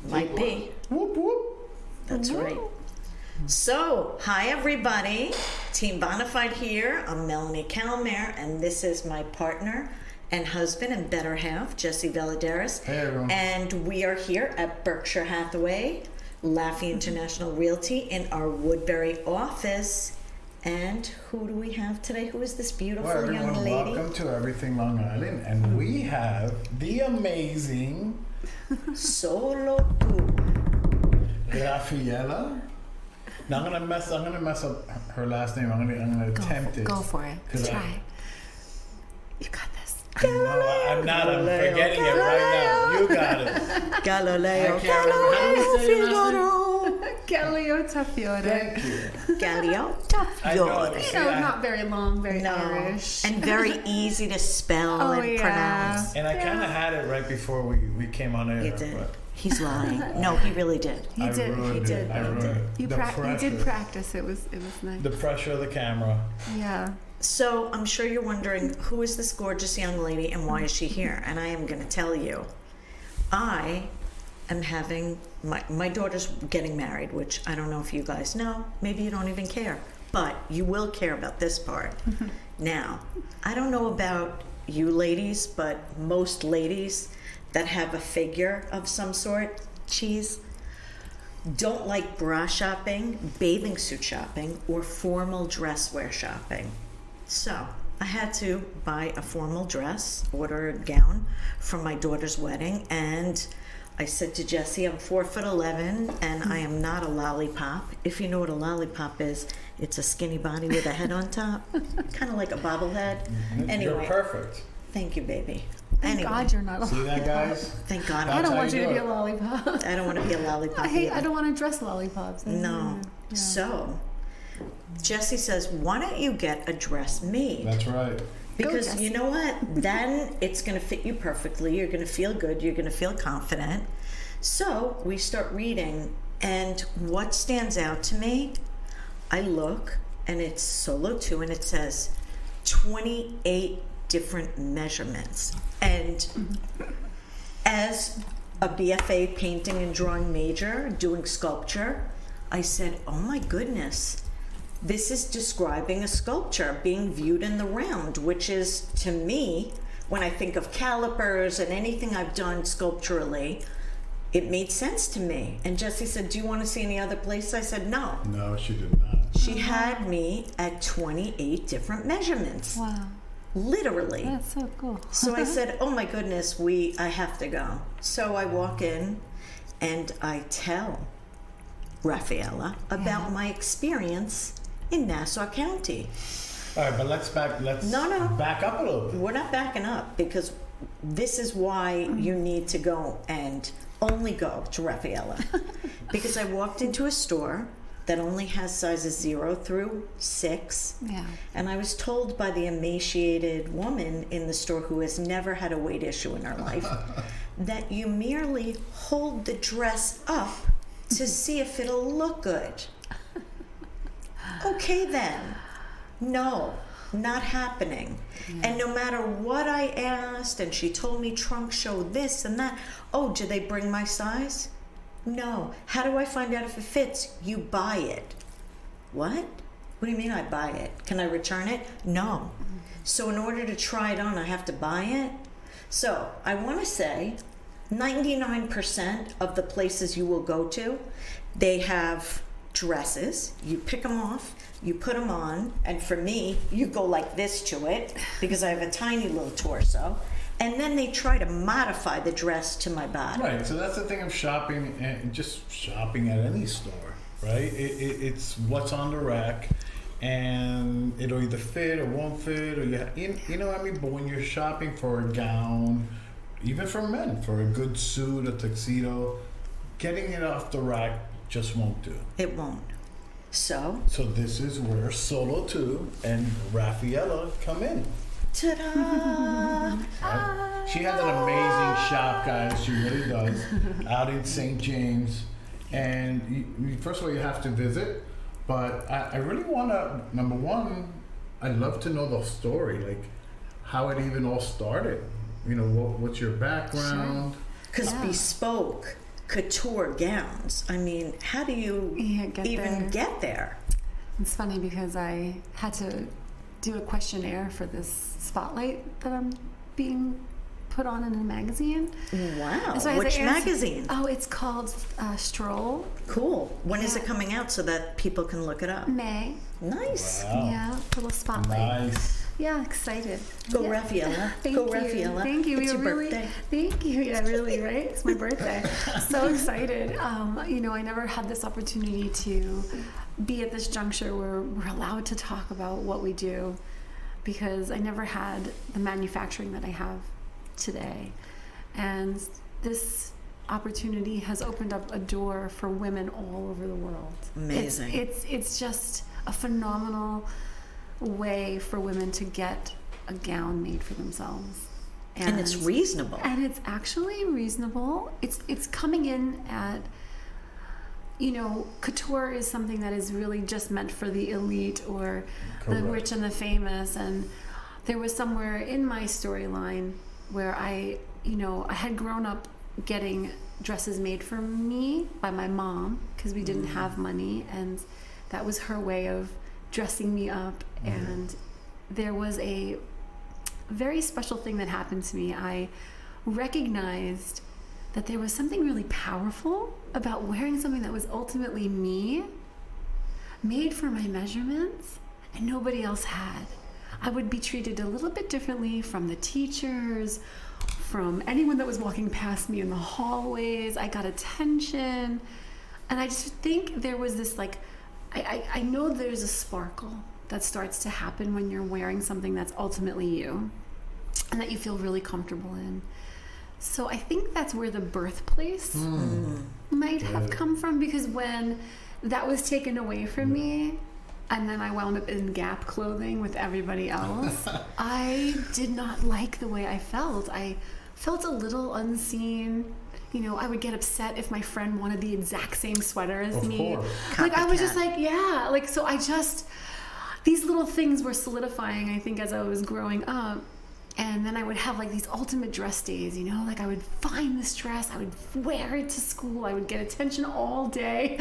Might be. Whoop, whoop. That's right. So, hi everybody. Team Bona Fide here. I'm Melanie Calmere, and this is my partner and husband and better half, Jesse Valadares. Hey everyone. And we are here at Berkshire Hathaway, Laffey International Realty in our Woodbury office. And who do we have today? Who is this beautiful Well, everyone, young lady? welcome to Everything Long Island, and we have the amazing Solotu. Raffaella. Now I'm gonna mess up her last name. I'm gonna attempt it. Go for it. 'Cause Try. You got this. No, I'm not. I'm forgetting it right now. You got it. Galileo. I can't remember how you say your last name. Galeota Fiore. Thank you. Galeota I know. Fiore. You know, not very long, very No, Irish. and very easy to spell Oh, and yeah. pronounce. And I kind of had it right before we came on air. You did. But He's lying. No, he really did. He did. He ruined did. it. I ruined it. You did practice. It was nice. The pressure of the camera. Yeah. So I'm sure you're wondering, who is this gorgeous young lady and why is she here? And I am going to tell you. I am having, my daughter's getting married, which I don't know if you guys know. Maybe you don't even care. But you will care about this part. Now, I don't know about you ladies, but most ladies that have a figure of some sort, cheese, don't like bra shopping, bathing suit shopping, or formal dress wear shopping. So I had to buy a formal dress, order a gown for my daughter's wedding, and I said to Jesse, I'm 4'11" and I am not a lollipop. If you know what a lollipop is, it's a skinny body with a head on top, kind of like a bobblehead. Anyway, You're perfect. thank you, baby. Thank Anyway, God you're not a See lollipop. that, guys? thank God. I don't how want you you to do be it. a lollipop. I don't want to be a lollipop. I either. don't want to dress lollipops. No. Yeah. So, Jesse says, why don't you get a dress made? That's right. Because Jesse. you know what? Then it's going to fit you perfectly. You're going to feel good. You're going to feel confident. So we start reading, and what stands out to me, I look, and it's Solotu, and it says 28 different measurements. And as a BFA painting and drawing major, doing sculpture, I said, oh my goodness, this is describing a sculpture being viewed in the round, which is, to me, when I think of calipers and anything I've done sculpturally, it made sense to me. And Jessie said, do you want to see any other place? I said, no. No, she did not. She had me at 28 different measurements. Wow. Literally. That's so cool. So I said, oh my goodness, I have to go. So I walk in and I tell Raffaella about my experience in Nassau County. All right, but let's back up a little bit. We're not backing up because this is why you need to go and only go to Raffaella. Because I walked into a store that only has sizes 0 through 6. Yeah. And I was told by the emaciated woman in the store who has never had a weight issue in her life that you merely hold the dress up to see if it'll look good. Okay then. No, not happening. Yeah. And no matter what I asked, and she told me trunk show this and that. Oh, do they bring my size? No. How do I find out if it fits? You buy it. What? What do you mean I buy it? Can I return it? No. So in order to try it on, I have to buy it? So I want to say 99% of the places you will go to, they have dresses. You pick them off, you put them on, and for me, you go like this to it because I have a tiny little torso. And then they try to modify the dress to my body. Right, so that's the thing of shopping, and just shopping at any store, right? It's what's on the rack, and it'll either fit or won't fit, or you know what I mean? But when you're shopping for a gown, even for men, for a good suit, a tuxedo, getting it off the rack just won't do. It won't. So this is where Solotu and Raffaella come in. ta-da! Right? She has an amazing shop, guys. She really does, out in St. James. And first of all, you have to visit. But I really want to, number one, I'd love to know the story, like how it even all started. You know, what's your background? Because bespoke couture gowns. I mean, how do you even get there? It's funny because I had to do a questionnaire for this spotlight that I'm being put on in a magazine. Wow. So Which magazine? Oh, it's called Stroll. Cool. When is it coming out so that people can look it up? May. Nice. Wow. Yeah, little spotlight. Nice. Yeah, excited. Go Yeah. Raffaella. Thank Go you. Raffaella. Thank you. It's You're your really, birthday. Thank you. Yeah, really, right? It's my birthday. So excited. I never had this opportunity to be at this juncture where we're allowed to talk about what we do, because I never had the manufacturing that I have today. And this opportunity has opened up a door for women all over the world. Amazing. It's just a phenomenal way for women to get a gown made for themselves. And it's reasonable. And it's actually reasonable. It's coming in at, couture is something that is really just meant for the elite or the Correct. rich and the famous. And there was somewhere in my storyline where I had grown up getting dresses made for me by my mom because we didn't have money, and that was her way of dressing me up. And there was a very special thing that happened to me. I recognized that there was something really powerful about wearing something that was ultimately me, made for my measurements, and nobody else had. I would be treated a little bit differently from the teachers, from anyone that was walking past me in the hallways. I got attention. And I just think there was this, I know there's a sparkle that starts to happen when you're wearing something that's ultimately you and that you feel really comfortable in. So I think that's where the birthplace might have come from, because when that was taken away from me, and then I wound up in Gap clothing with everybody else, I did not like the way I felt. I felt a little unseen. I would get upset if my friend wanted the exact same sweater as me. Of course. I was just Copycat. so these little things were solidifying, I think, as I was growing up. And then I would have these ultimate dress days, I would find this dress, I would wear it to school, I would get attention all day.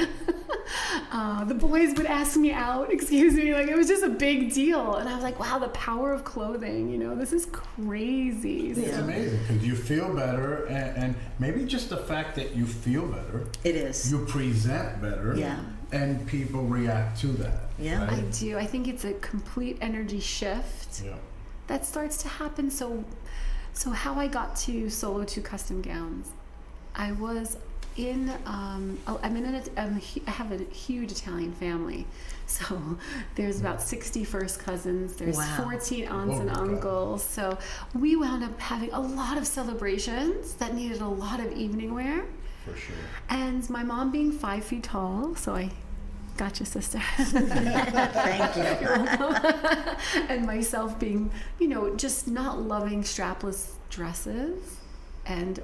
The boys would ask me out, excuse me, it was just a big deal. And I was like, wow, the power of clothing, this is crazy. It's amazing because you feel better, and maybe just the fact that you feel better. It is. You present better. Yeah. And people react to that. Yeah. Right? I do. I think it's a complete energy shift. Yeah. That starts to happen. So how I got to Solotu Custom Gowns, I was in, I have a huge Italian family. So there's about 60 first cousins. There's Wow. 14 aunts and Oh, God. uncles. So we wound up having a lot of celebrations that needed a lot of evening wear. For sure. And my mom being 5 feet tall, so I got you, sister. Thank you. And myself being, just not loving strapless dresses,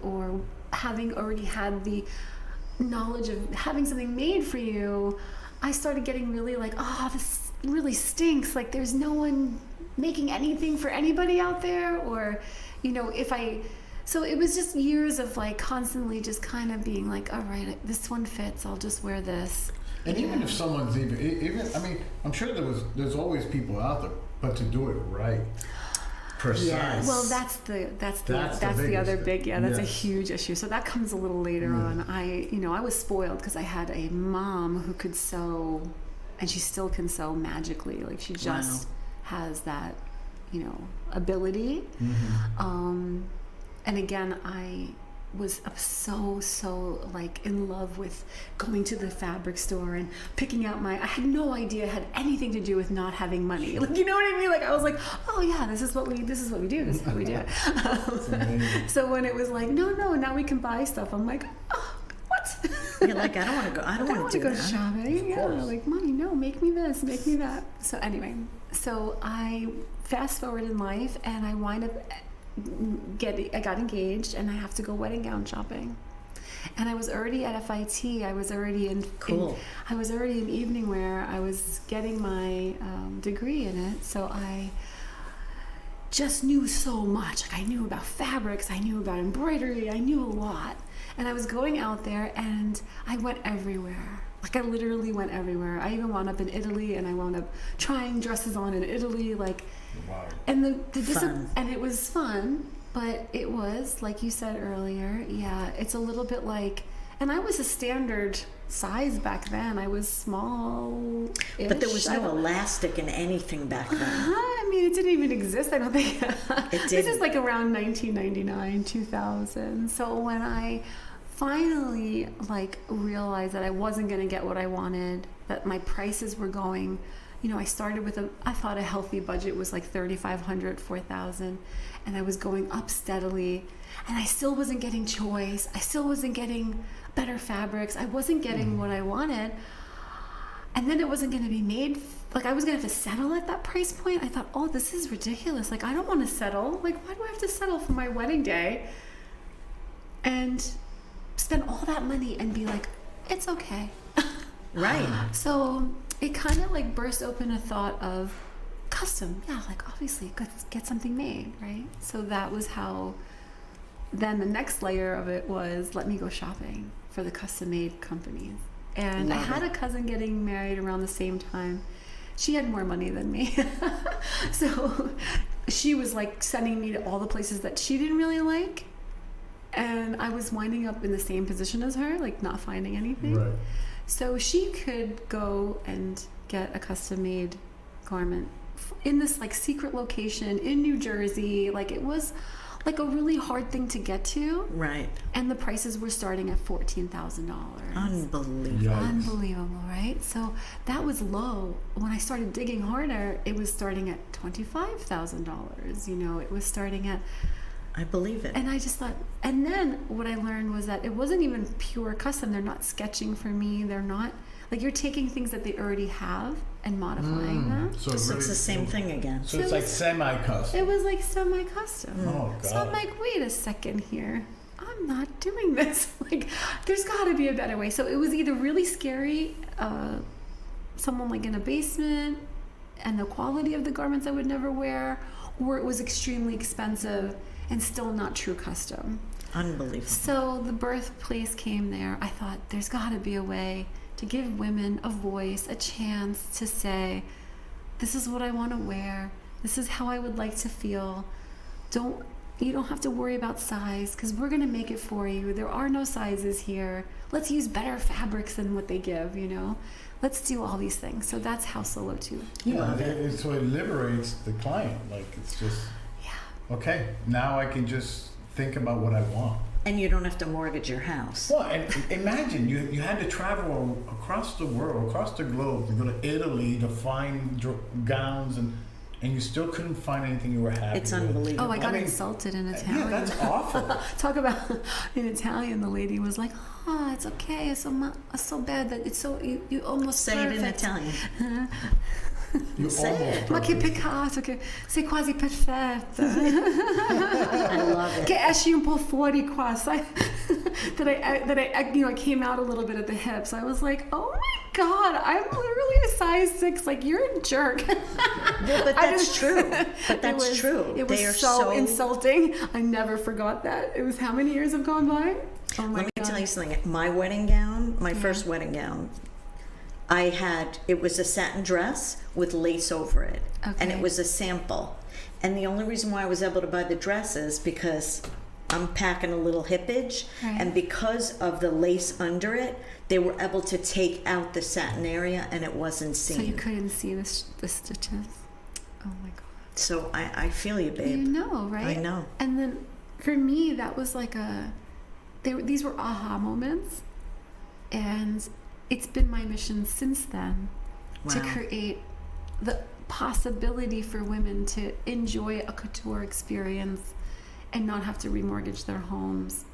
or having already had the knowledge of having something made for you, I started getting really this really stinks. There's no one making anything for anybody out there, or, so it was just years of constantly just kind of being all right, this one fits, I'll just wear this. And even if someone's I'm sure there's always people out there, but to do it right, precise. Yes. Well, that's the biggest other thing. big, that's a Yes. huge issue. So that comes a little later on. I was spoiled because I had a mom who could sew, and she still can sew magically. She just has that, ability. Mm-hmm. And again, I was so in love with going to the fabric store and picking out I had no idea it had anything to do with not having money. You know what I mean? I was oh yeah, this is what we do. This is how we do it. Amazing. So when it was no, now we can buy stuff. I'm oh, what? You're I don't want to go. I don't want to do go that. shopping. Of course. Yeah, Mommy, no, make me this, make me that. So anyway, I fast forward in life, and I wind up I got engaged, and I have to go wedding gown shopping. And I was already at FIT. I was already in I was already in evening wear. I was getting my degree in it, so I just knew so much. I knew about fabrics, I knew about embroidery, I knew a lot. And I was going out there and I went everywhere. Like I literally went everywhere. I even wound up in Italy and I wound up trying dresses on in Italy. Like, Wow. and Fun. and it was fun, but it was, like you said earlier, yeah, it's a little bit like, and I was a standard size back then. I was small. But there was no elastic in anything back then. I mean, it didn't even exist, I don't think. It This is didn't. like around 1999, 2000. So when I finally like realized that I wasn't going to get what I wanted, that my prices were going, you know, I started with I thought a healthy budget was like $3,500, $4,000, and I was going up steadily, and I still wasn't getting choice. I still wasn't getting better fabrics. I wasn't getting what I wanted. And then it wasn't going to be made, like I was going to have to settle at that price point. I thought, oh, this is ridiculous. Like, I don't want to settle. Like, why do I have to settle for my wedding day and spend all that money and be like, it's okay. Right. So it kind of like burst open a thought of custom. Yeah, like obviously get something made, right? So that was how, then the next layer of it was, let me go shopping for the custom made companies. And I Love had it. a cousin getting married around the same time. She had more money than me. So she was like sending me to all the places that she didn't really like. And I was winding up in the same position as her, like not finding anything. Right. So she could go and get a custom made garment in this like secret location in New Jersey. Like it was like a really hard thing to get to. Right. And the prices were starting at $14,000. Unbelievable. Yikes. Unbelievable, right? So that was low. When I started digging harder, it was starting at $25,000. You know, it was starting at, I believe it. and I just thought, and then what I learned was that it wasn't even pure custom. They're not sketching for me. They're not, like you're taking things that they already have and modifying them. So, So it's the same thing again. So it's like semi-custom. It was like semi-custom. Oh, God. So I'm like, wait a second here. I'm not doing this. Like, there's got to be a better way. So it was either really scary, someone like in a basement, and the quality of the garments I would never wear, or it was extremely expensive and still not true custom. Unbelievable. So the birthplace came there. I thought there's got to be a way to give women a voice, a chance to say, this is what I want to wear. This is how I would like to feel. You don't have to worry about size because we're going to make it for you. There are no sizes here. Let's use better fabrics than what they give, you know. Let's do all these things. So that's how Solotu. Yeah, so it liberates the client. Like it's just, Yeah. okay, now I can just think about what I want. And you don't have to mortgage your house. Well, and imagine you had to travel across the world, across the globe, to go to Italy to find gowns, and you still couldn't find anything you were happy It's with. unbelievable. Oh, I got mean, insulted in Italian. Yeah, that's awful. Talk about in Italian. The lady was like, "Oh, it's okay. It's so bad that it's so you almost Say it in perfect." Italian. You Say almost it. Ma che perfect. peccato che sei quasi perfetta. I love Che it. esci un po' fuori qua, sai? that I you know I came out a little bit at the hips. I was like, oh my God, I'm literally a size 6. Like you're a jerk. Yeah, but that's true. But that's true. It was They are so insulting. I never forgot that. It was how many years have gone by? Oh my Let me God. tell you something. My wedding gown, my first wedding gown, it was a satin dress with lace over it. And it Okay. was a sample. And the only reason why I was able to buy the dress is because I'm packing a little hippage. Right. And because of the lace under it, they were able to take out the satin area and it wasn't seen. So you couldn't see the stitches. Oh my God. So I feel you, babe. You know, right? I know. And then for me, that was like these were aha moments. And it's been my mission since then to Wow. create the possibility for women to enjoy a couture experience and not have to remortgage their homes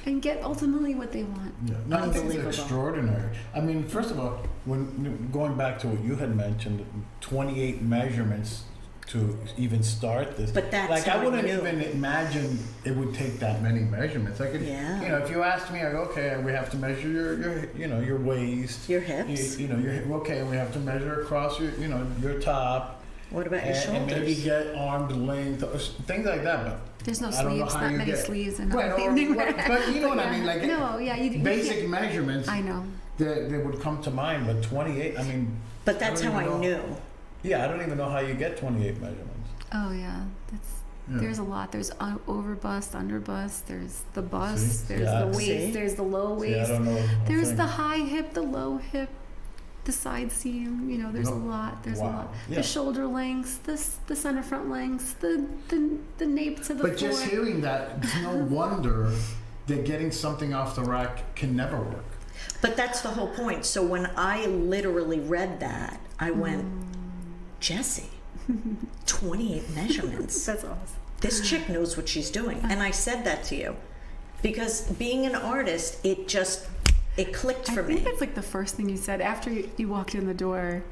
and get ultimately what they want. Yeah. No, I think it's Unbelievable. extraordinary. I mean, first of all, when going back to what you had mentioned, 28 measurements to even start this. But that's like how I wouldn't I knew. even imagine it would take that many measurements. I could, Yeah. you know, if you asked me, I go, okay, we have to measure your waist, Your hips. okay, we have to measure across your top. What about your And maybe shoulders? get arm length, or things like that. But There's no I don't know sleeves, how not you many get- sleeves in Right, evening wear. but you know what I mean, like no, yeah, you basic can't- measurements. I know. That would come to mind, but 28. I mean. But that's don't how I even know. knew. Yeah, I don't even know how you get 28 measurements. Oh yeah, Yeah. there's a lot. There's over bust, under bust. There's the bust. See? There's Yeah. the waist. See? There's the low See, I waist. don't know. a There's thing. the high hip, the low hip, the side seam. You know, there's a No. lot. There's a Wow. lot. Yeah. The shoulder lengths, the center front lengths, the nape to the But floor. just hearing that, it's no wonder that getting something off the rack can never work. But that's the whole point. So when I literally read that, I went, Jessie, 28 measurements. That's awesome. This chick knows what she's doing. And I said that to you. Because being an artist, it clicked for I think me. that's like the first thing you said after you walked in the door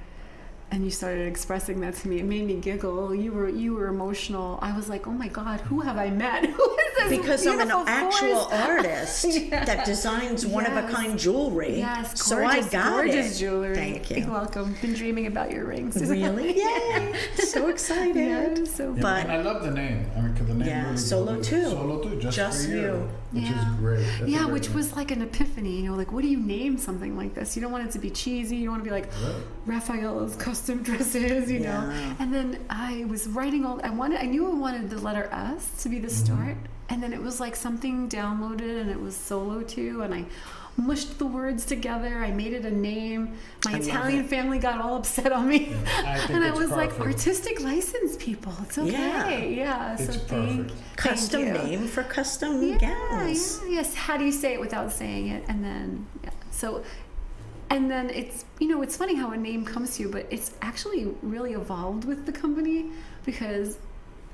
and you started expressing that to me. It made me giggle. You were emotional. I was like, oh my God, who have I met? Who is this Because I'm an beautiful actual force? artist Yeah. that designs one-of-a-kind jewelry. Yes, so gorgeous, I got gorgeous it. jewelry. Thank you. You're welcome. Been dreaming about your rings. Really? Yay! So excited. Yeah, so Yeah, But- and I love the name. I mean, because the name Yeah, really Solotu. goes with Solotu, just for you. Which is great. That's a Yeah, great which name. was like an epiphany, you know, like what do you name something like this? You don't want it to be cheesy, you don't want to be like Right. Raphaela's custom dresses, you know. Yeah. And then I was writing I knew I wanted the letter S to be the start, and then it was like something downloaded and it was Solotu, and I mushed the words together. I made it a name. My I love Italian it. family got all upset on me. I think And I it's was like, perfect. artistic license people. It's okay. Yeah. It's so perfect. Custom you. name for custom Yeah, gowns. yes. How do you say it without saying it? And then, yeah. So, and then it's, you know, it's funny how a name comes to you, but it's actually really evolved with the company because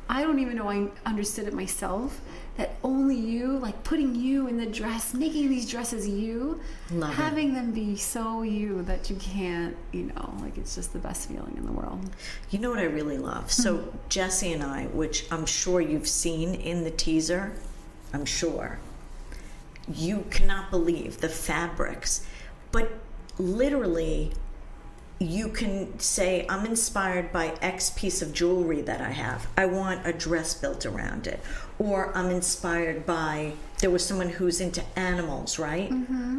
I don't even know I understood it myself that only you, like putting you in the dress, making these dresses you, Love it. having them be so you that you can't, you know, like it's just the best feeling in the world. You know what I really love? So Jessie and I, which I'm sure you've seen in the teaser, I'm sure, you cannot believe the fabrics. But literally, you can say, I'm inspired by X piece of jewelry that I have. I want a dress built around it. Or I'm inspired by, there was someone who's into animals, right?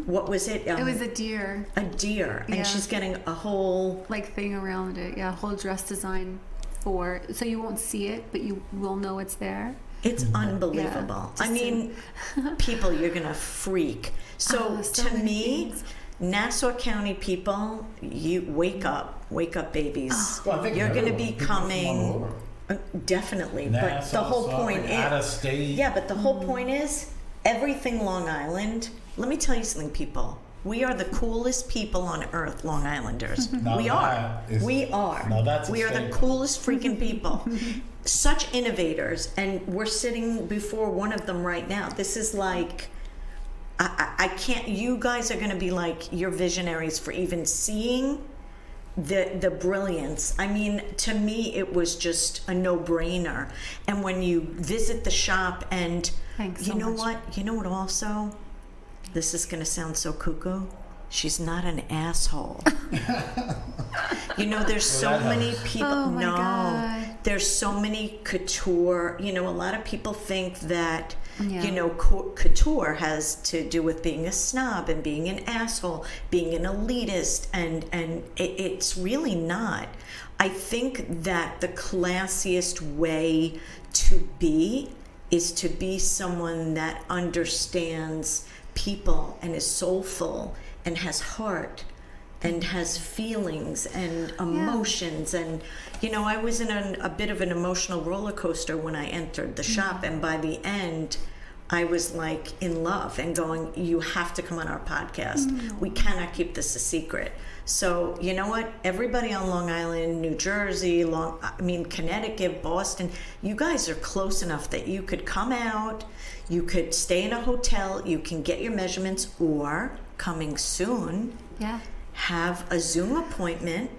What was it? It was a deer, a deer. Yeah. And she's getting a whole, like thing around it. Yeah, whole dress design for, so you won't see it, but you will know it's there. it's unbelievable. Yeah, I mean, people, you're going to freak. So Oh, so to many me, things. Nassau County people, you wake up babies. Well, I think You're going to everyone, be people from all coming, over. definitely. But the Nassau, whole point Suffolk, out of is, state. yeah, but the whole point is everything Long Island. Let me tell you something, people. We are the coolest people on earth, Long Islanders. Now We are. that is- We are. now that's a We are the statement. coolest freaking people. Such innovators, and we're sitting before one of them right now. This is like, I can't. You guys are going to be like, you're visionaries for even seeing the brilliance. I mean, to me, it was just a no-brainer. And when you visit the shop, and Thanks you so know much. what? You know what? Also, this is going to sound so cuckoo. She's not an asshole. You know, there's so Well, that many helps. people. Oh, my no, God. there's so many couture. You know, a lot of people think that, Yeah. you know, couture has to do with being a snob and being an asshole, being an elitist, and it's really not. I think that the classiest way to be is to be someone that understands people and is soulful and has heart and has feelings and emotions. And you know, I was in a bit of an emotional roller coaster when I entered the shop, and by the end I was like in love and going, you have to come on our podcast. We cannot keep this a secret. So you know what, everybody on Long Island, New Jersey, Connecticut, Boston, you guys are close enough that you could come out, you could stay in a hotel, you can get your measurements, or coming soon, Yeah. have a Zoom appointment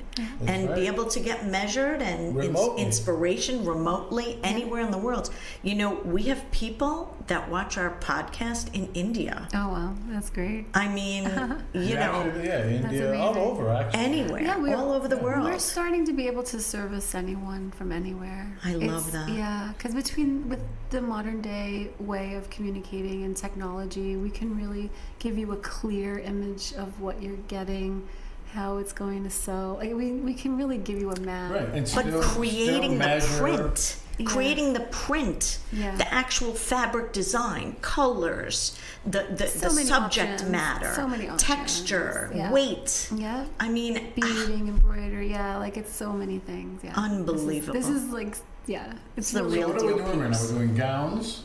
and right. be able to get measured and Remotely. inspiration remotely anywhere in the world. You know, we have people that watch our podcast in India. Oh wow, that's great. I mean, you know, Actually, India, all amazing. over actually. anywhere, all over the world. We're starting to be able to service anyone from anywhere. I love that. Yeah, because with the modern day way of communicating and technology, we can really give you a clear image of what you're getting, how it's going to sew. Like we can really give you a map. Right, and But still creating the measure. print, Yeah. creating the print, Yeah. the actual fabric design, colors, the So many subject options. matter, So many options. texture, Yeah. weight. Yeah. I mean, Beading, embroidery, yeah, like it's so many things. Yeah. Unbelievable. This is like, yeah, it's the really real What are we deal doing right now? piece. We're doing gowns.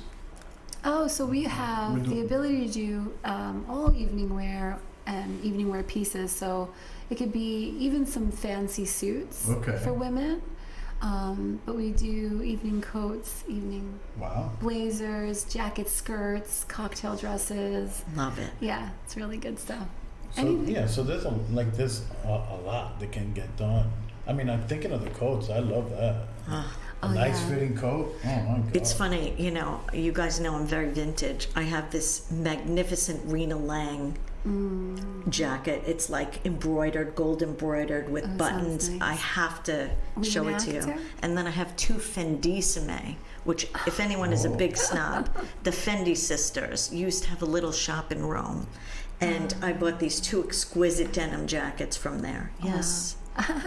Oh, so we have We do- the ability to do all evening wear and evening wear pieces. So it could be even some fancy suits Okay. for women. But we do evening coats, evening Wow. blazers, jackets, skirts, cocktail dresses. love it. Yeah, it's really good stuff. So Anything. so there's a lot that can get done. I mean, I'm thinking of the coats. I love that. A nice yeah. fitting coat. Oh my god. It's funny, you know, you guys know I'm very vintage. I have this magnificent Rena Lang jacket. It's like embroidered, gold embroidered with sounds buttons. nice. I have to Were you show an it to you. actor? And then I have two Fendissime, which if anyone is a big snob, the Fendi sisters used to have a little shop in Rome. And I bought these two exquisite denim jackets from there. Yes.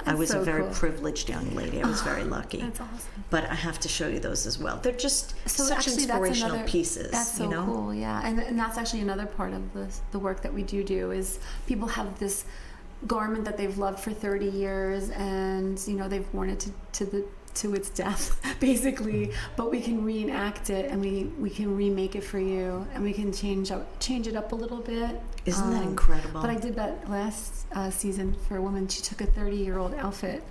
I was so a very cool. privileged young lady. I was very lucky. That's awesome. But I have to show you those as well. They're just So such actually, inspirational that's another, pieces. That's so you know? cool, yeah. And that's actually another part of the work that we do is people have this garment that they've loved for 30 years, and you know they've worn it to its death, basically. But we can reenact it, and we can remake it for you, and we can change it up a little bit. Isn't that incredible? But I did that last season for a woman. She took a 30-year-old outfit,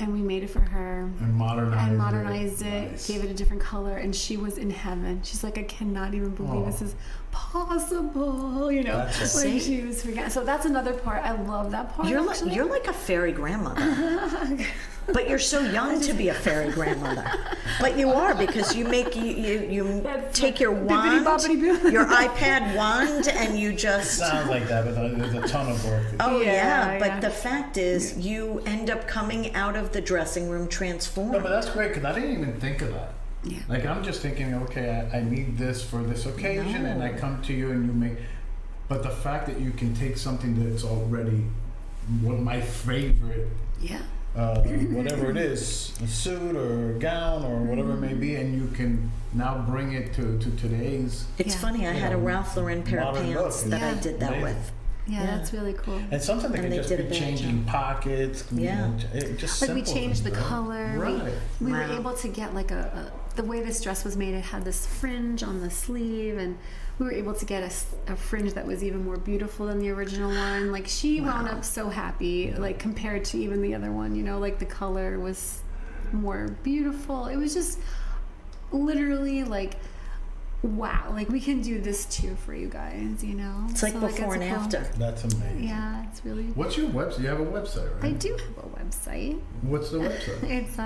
and we made it for her. And Modernized it, Nice. gave it a different color, and she was in heaven. She's like, I cannot even believe this is possible, you know. That's Like See? she was forgetting. So that's another part. I love that part. actually. You're like a fairy grandmother. But you're so young to be a fairy grandmother. But you are, because you make you That's take your bibbidi wand, bobbidi boo. your iPad wand, and you just Sounds like that, but there's a ton of work. oh yeah. Yeah, But yeah. the fact is, you end up coming out of the dressing room No, transformed. but that's great because I didn't even think of that. Yeah. Like I'm just thinking, okay, I need this for this occasion, and I come to you and you make. But the fact that you can take something that's already one of my favorite, Yeah. whatever it is, a suit or a gown or whatever it may be, and you can now bring it to today's. It's Yeah. funny. I had a Yeah. Ralph Lauren pair of Modern pants look. that I Yeah. did that Amazing. with. Yeah, Yeah. that's really cool. And something that And can they just did a be bad changing pockets. you Yeah. know, just Like we simple changed the things, right? color. Right. We Wow. were able to get like the way this dress was made. It had this fringe on the sleeve, and we were able to get a fringe that was even more beautiful than the original one. Like she wound up so happy, like compared to even the other one. You know, like the color was more beautiful. It was just literally like, wow, like we can do this too for you guys. You know, It's like So, before and it's cool. after. That's amazing. Yeah, it's really. What's your website? You have a website, right? I do have a website. What's the website? It's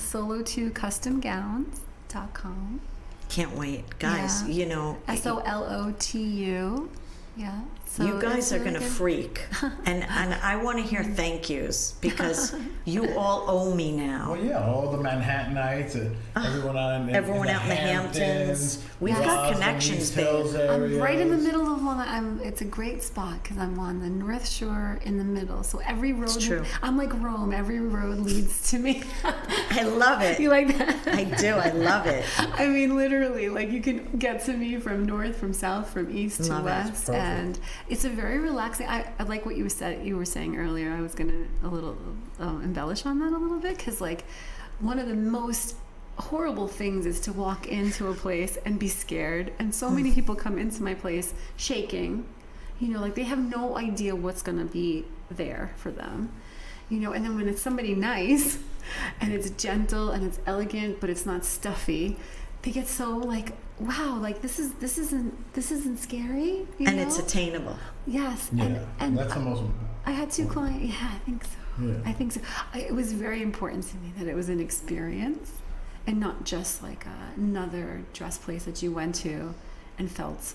Solotu Custom Gowns.com. Can't wait, guys. Yeah. You know, SOLOTU. Yeah. So you guys it's are really gonna good. freak, and I want to hear thank yous because you all owe me now. Well, yeah, all the Manhattanites, everyone Everyone out in the Hamptons. We've got Roslyn, connections, East babe. Hills I'm right in the areas. middle of Long Island. It's a great spot because I'm on the North Shore in the middle. So every road, true. I'm like Rome. Every road leads to me. I love it. You like that? I do. I love it. I mean, literally, like you can get to me from north, from south, from east to Love it. west, Perfect. and it's a very relaxing. I like what you were saying earlier. I was gonna a little embellish on that a little bit because like one of the most horrible things is to walk into a place and be scared, and so many people come into my place shaking. You know, like they have no idea what's gonna be there for them. You know, and then when it's somebody nice and it's gentle and it's elegant but it's not stuffy, they get so like, wow, like this isn't scary, you And know? it's attainable. Yes. Yeah, And that's the most. I had two clients. Yeah, I think so. Yeah. I think so. It was very important to me that it was an experience and not just like another dress place that you went to and felt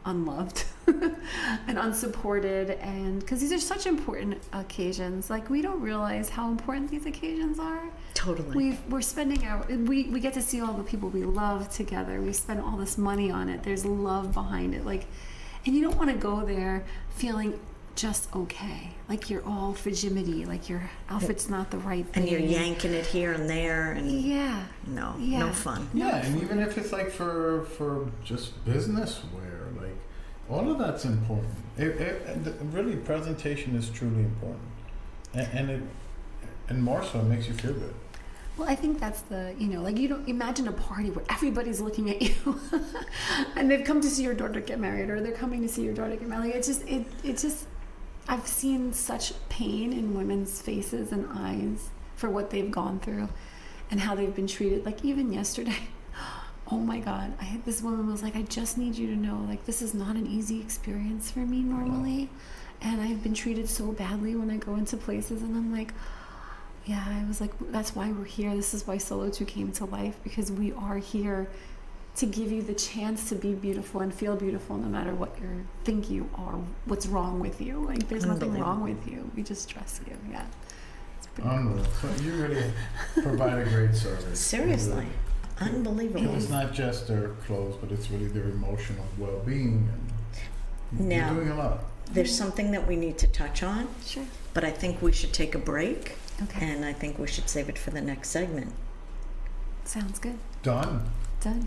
unloved and unsupported. And because these are such important occasions, like we don't realize how important these occasions are. Totally. We're spending we get to see all the people we love together. We spend all this money on it. There's love behind it. Like, and you don't want to go there feeling just okay, like you're all frigidity, like your outfit's not the right thing, And you're yanking it here and there, and yeah, no fun. Yeah, and even if it's like for just business wear, like all of that's important. Really, presentation is truly important, and more so, it makes you feel good. Well, I think that's the, like you don't imagine a party where everybody's looking at you and they've come to see your daughter get married, or they're coming to see your daughter get married. Like, it just I've seen such pain in women's faces and eyes for what they've gone through and how they've been treated. Like even yesterday, oh my God, this woman was like, I just need you to know, like, this is not an easy experience for me normally. And I've been treated so badly when I go into places. And I'm like, yeah, I was like, that's why we're here. This is why Solotu came to life, because we are here to give you the chance to be beautiful and feel beautiful no matter what you think you are, what's wrong with you. Like, there's nothing wrong with you. We just trust you. Yeah. It's pretty cool. So you really provide a great service. Seriously. Unbelievable. It's not just their clothes, but it's really their emotional well-being. And Now, you're doing a lot. there's something that we need to touch on, Sure. but I think we should take a break, Okay. and I think we should save it for the next segment. Sounds good. Done. Done.